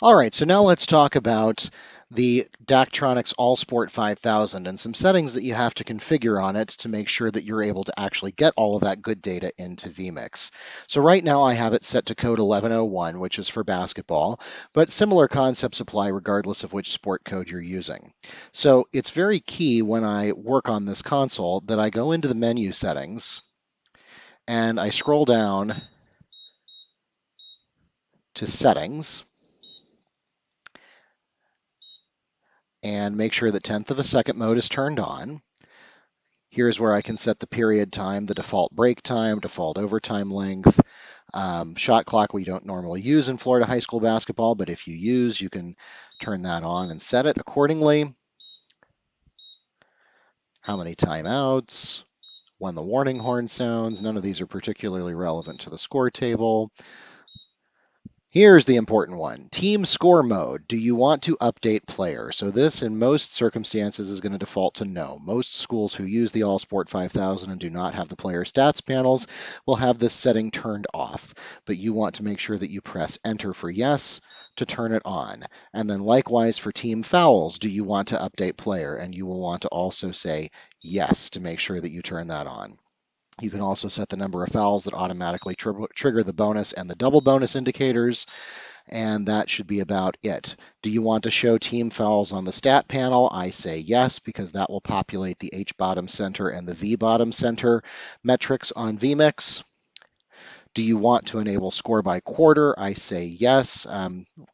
All right, so now let's talk about the Daktronics All Sport 5000 and some settings that you have to configure on it to make sure that you're able to actually get all of that good data into vMix. So right now I have it set to code 1101, which is for basketball, but similar concepts apply regardless of which sport code you're using. So it's very key when I work on this console that I go into the menu settings and I scroll down to settings and make sure that 10th of a second mode is turned on. Here's where I can set the period time, the default break time, default overtime length, shot clock we don't normally use in Florida high school basketball, but if you use, you can turn that on and set it accordingly. How many timeouts, when the warning horn sounds, none of these are particularly relevant to the score table. Here's the important one. Team score mode. Do you want to update player? So this, in most circumstances, is going to default to no. Most schools who use the All Sport 5000 and do not have the player stats panels will have this setting turned off. But you want to make sure that you press enter for yes to turn it on. And then likewise for team fouls, do you want to update player? And you will want to also say yes to make sure that you turn that on. You can also set the number of fouls that automatically trigger the bonus and the double bonus indicators, and that should be about it. Do you want to show team fouls on the stat panel? I say yes, because that will populate the H bottom center and the V bottom center metrics on vMix. Do you want to enable score by quarter? I say yes.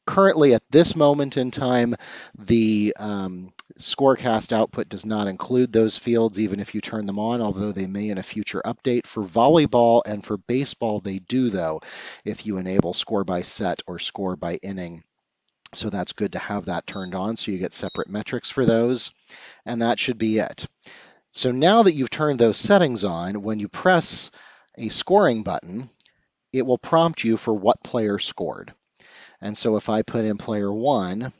Currently, at this moment in time, the Scorecast output does not include those fields, even if you turn them on, although they may in a future update. For volleyball and for baseball, they do, though, if you enable score by set or score by inning. So that's good to have that turned on so you get separate metrics for those. And that should be it. So now that you've turned those settings on, when you press a scoring button, it will prompt you for what player scored. And so if I put in player 1,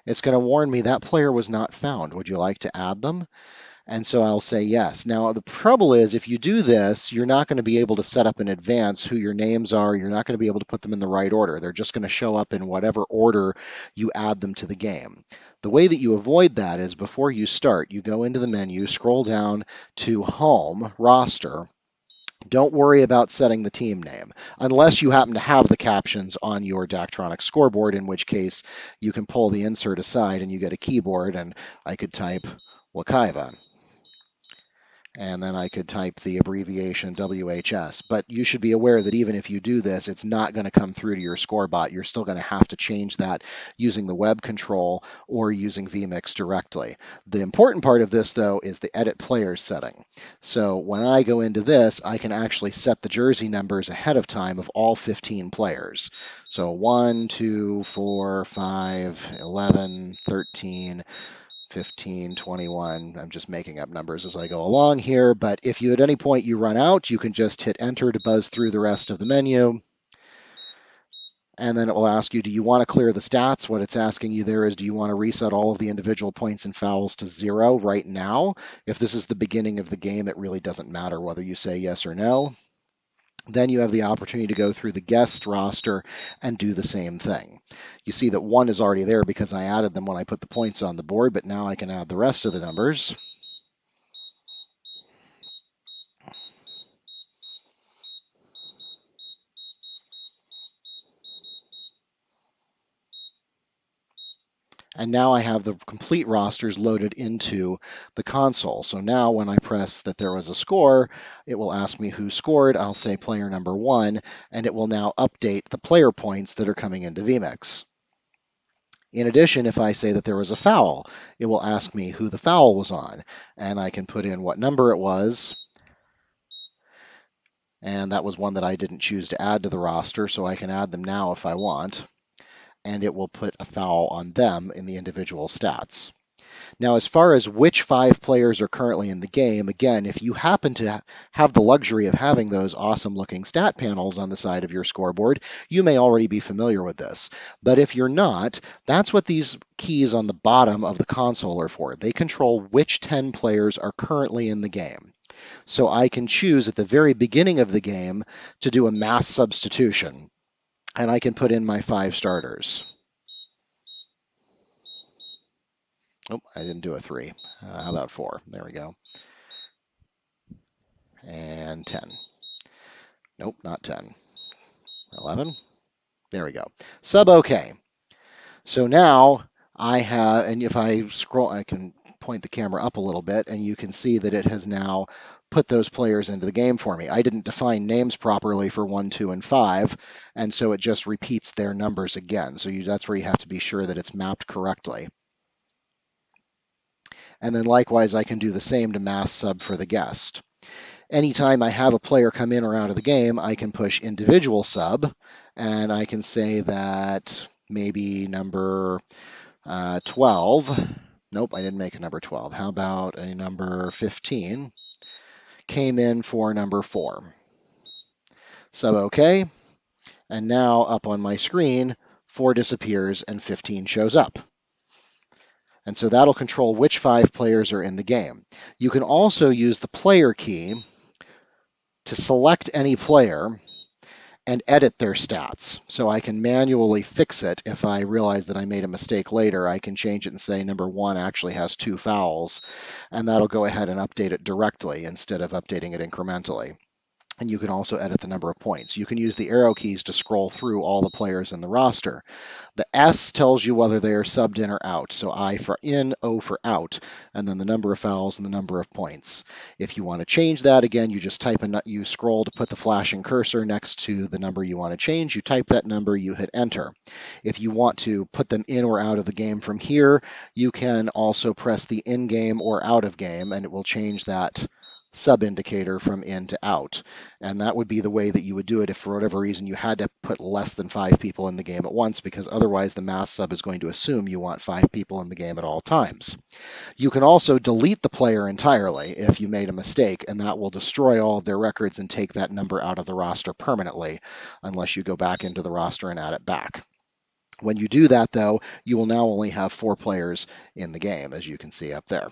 it's going to warn me that player was not found. Would you like to add them? And so I'll say yes. Now, the trouble is if you do this, you're not going to be able to set up in advance who your names are. You're not going to be able to put them in the right order. They're just going to show up in whatever order you add them to the game. The way that you avoid that is before you start, you go into the menu, scroll down to Home, Roster. Don't worry about setting the team name unless you happen to have the captions on your Daktronics scoreboard, in which case you can pull the insert aside and you get a keyboard, and I could type Wakaiva. And then I could type the abbreviation WHS. But you should be aware that even if you do this, it's not going to come through to your scorebot. You're still going to have to change that using the web control or using vMix directly. The important part of this, though, is the edit players setting. So when I go into this, I can actually set the jersey numbers ahead of time of all 15 players. So 1, 2, 4, 5, 11, 13, 15, 21. I'm just making up numbers as I go along here, but if you at any point you run out, you can just hit enter to buzz through the rest of the menu. And then it will ask you, do you want to clear the stats? What it's asking you there is, do you want to reset all of the individual points and fouls to 0 right now? If this is the beginning of the game, it really doesn't matter whether you say yes or no. Then you have the opportunity to go through the guest roster and do the same thing. You see that 1 is already there because I added them when I put the points on the board, but now I can add the rest of the numbers. And now I have the complete rosters loaded into the console. So now when I press that there was a score, it will ask me who scored. I'll say player number 1, and it will now update the player points that are coming into vMix. In addition, if I say that there was a foul, it will ask me who the foul was on, and I can put in what number it was. And that was one that I didn't choose to add to the roster, so I can add them now if I want. And it will put a foul on them in the individual stats. Now, as far as which 5 players are currently in the game, again, if you happen to have the luxury of having those awesome looking stat panels on the side of your scoreboard, you may already be familiar with this. But if you're not, that's what these keys on the bottom of the console are for. They control which 10 players are currently in the game. So I can choose at the very beginning of the game to do a mass substitution, and I can put in my 5 starters. Oh, I didn't do a 3. How about 4? There we go. And 10. Nope, not 10. 11. There we go. Sub OK. So now I have, and if I scroll, I can point the camera up a little bit, and you can see that it has now put those players into the game for me. I didn't define names properly for 1, 2, and 5, and so it just repeats their numbers again. So that's where you have to be sure that it's mapped correctly. And then likewise, I can do the same to mass sub for the guest. Anytime I have a player come in or out of the game, I can push individual sub, and I can say that maybe number 12. Nope, I didn't make a number 12. How about a number 15? Came in for number 4. Sub OK. And now up on my screen, 4 disappears and 15 shows up. And so that'll control which 5 players are in the game. You can also use the player key to select any player and edit their stats. So I can manually fix it. If I realize that I made a mistake later, I can change it and say number 1 actually has 2 fouls, and that'll go ahead and update it directly instead of updating it incrementally. And you can also edit the number of points. You can use the arrow keys to scroll through all the players in the roster. The S tells you whether they are subbed in or out. So I for in, O for out, and then the number of fouls and the number of points. If you want to change that, again, you just type in, you scroll to put the flashing cursor next to the number you want to change. You type that number, you hit enter. If you want to put them in or out of the game from here, you can also press the in game or out of game, and it will change that sub indicator from in to out. And that would be the way that you would do it if for whatever reason you had to put less than 5 people in the game at once, because otherwise the mass sub is going to assume you want 5 people in the game at all times. You can also delete the player entirely if you made a mistake, and that will destroy all of their records and take that number out of the roster permanently, unless you go back into the roster and add it back. When you do that, though, you will now only have 4 players in the game, as you can see up there.